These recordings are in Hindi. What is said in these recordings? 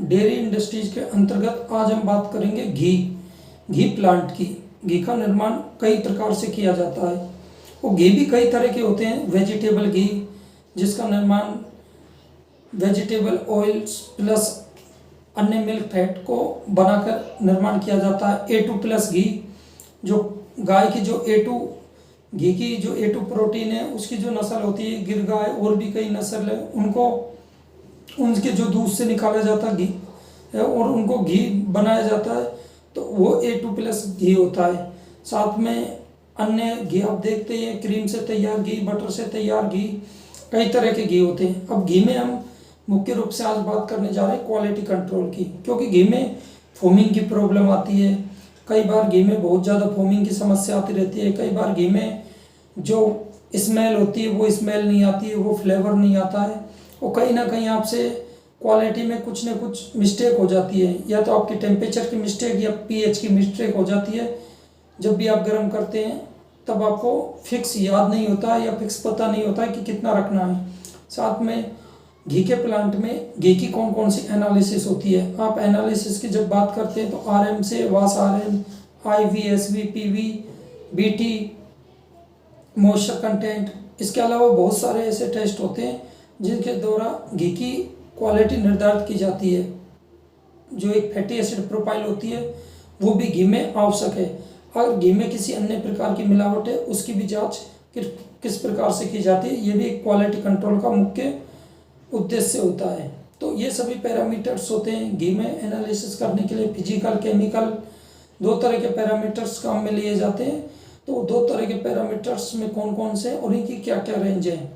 डेयरी इंडस्ट्रीज के अंतर्गत आज हम बात करेंगे घी प्लांट की। घी का निर्माण कई प्रकार से किया जाता है। वो घी भी कई तरह के होते हैं। वेजिटेबल घी, जिसका निर्माण वेजिटेबल ऑयल्स प्लस अन्य मिल्क फैट को बनाकर निर्माण किया जाता है। A2 प्लस घी, जो गाय की जो A2 घी की जो A2 प्रोटीन है उसकी जो नस्ल होती है, गिर गाय और भी कई नस्ल है, उनको उनके जो दूध से निकाला जाता है घी और उनको घी बनाया जाता है, तो वो A2 प्लस घी होता है। साथ में अन्य घी आप देखते हैं, क्रीम से तैयार घी, बटर से तैयार घी, कई तरह के घी होते हैं। अब घी में हम मुख्य रूप से आज बात करने जा रहे हैं क्वालिटी कंट्रोल की, क्योंकि घी में फोमिंग की प्रॉब्लम आती है। कई बार घी में बहुत ज़्यादा फोमिंग की समस्या आती रहती है। कई बार घी में जो स्मेल होती है वो स्मेल नहीं आती है, वो फ्लेवर नहीं आता है, और कहीं ना कहीं आपसे क्वालिटी में कुछ ना कुछ मिस्टेक हो जाती है। या तो आपकी टेम्परेचर की मिस्टेक या pH की मिस्टेक हो जाती है। जब भी आप गर्म करते हैं तब आपको फिक्स याद नहीं होता है या फिक्स पता नहीं होता है कि कितना रखना है। साथ में घी के प्लांट में घी की कौन कौन सी एनालिसिस होती है। आप एनालिसिस की जब बात करते हैं तो RM से वास RM, IV, SV, PV, BT, moisture content, इसके अलावा बहुत सारे ऐसे टेस्ट होते हैं जिनके द्वारा घी की क्वालिटी निर्धारित की जाती है। जो एक फैटी एसिड प्रोफाइल होती है वो भी घी में आवश्यक है। अगर घी में किसी अन्य प्रकार की मिलावट है उसकी भी जांच किस प्रकार से की जाती है, ये भी एक क्वालिटी कंट्रोल का मुख्य उद्देश्य होता है। तो ये सभी पैरामीटर्स होते हैं घी में एनालिसिस करने के लिए। फिजिकल, केमिकल, दो तरह के पैरामीटर्स काम में लिए जाते हैं। तो दो तरह के पैरामीटर्स में कौन कौन से और इनकी क्या क्या रेंज है,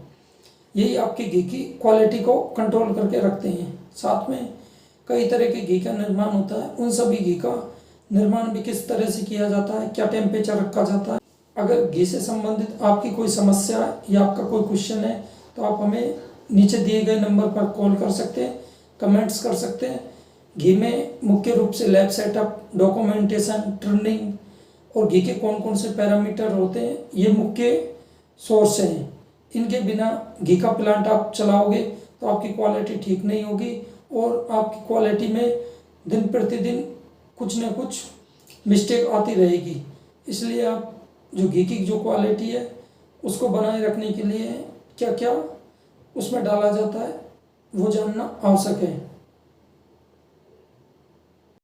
यही आपके घी की क्वालिटी को कंट्रोल करके रखते हैं। साथ में कई तरह के घी का निर्माण होता है, उन सभी घी का निर्माण भी किस तरह से किया जाता है, क्या टेम्परेचर रखा जाता है। अगर घी से संबंधित आपकी कोई समस्या या आपका कोई क्वेश्चन है तो आप हमें नीचे दिए गए नंबर पर कॉल कर सकते हैं, कमेंट्स कर सकते हैं। घी में मुख्य रूप से लैब सेटअप, डॉक्यूमेंटेशन, ट्रेनिंग और घी के कौन कौन से पैरामीटर होते हैं, ये मुख्य सोर्स हैं। इनके बिना घी का प्लांट आप चलाओगे तो आपकी क्वालिटी ठीक नहीं होगी और आपकी क्वालिटी में दिन प्रतिदिन कुछ न कुछ मिस्टेक आती रहेगी। इसलिए आप जो घी की जो क्वालिटी है उसको बनाए रखने के लिए क्या क्या उसमें डाला जाता है वो जानना आवश्यक है।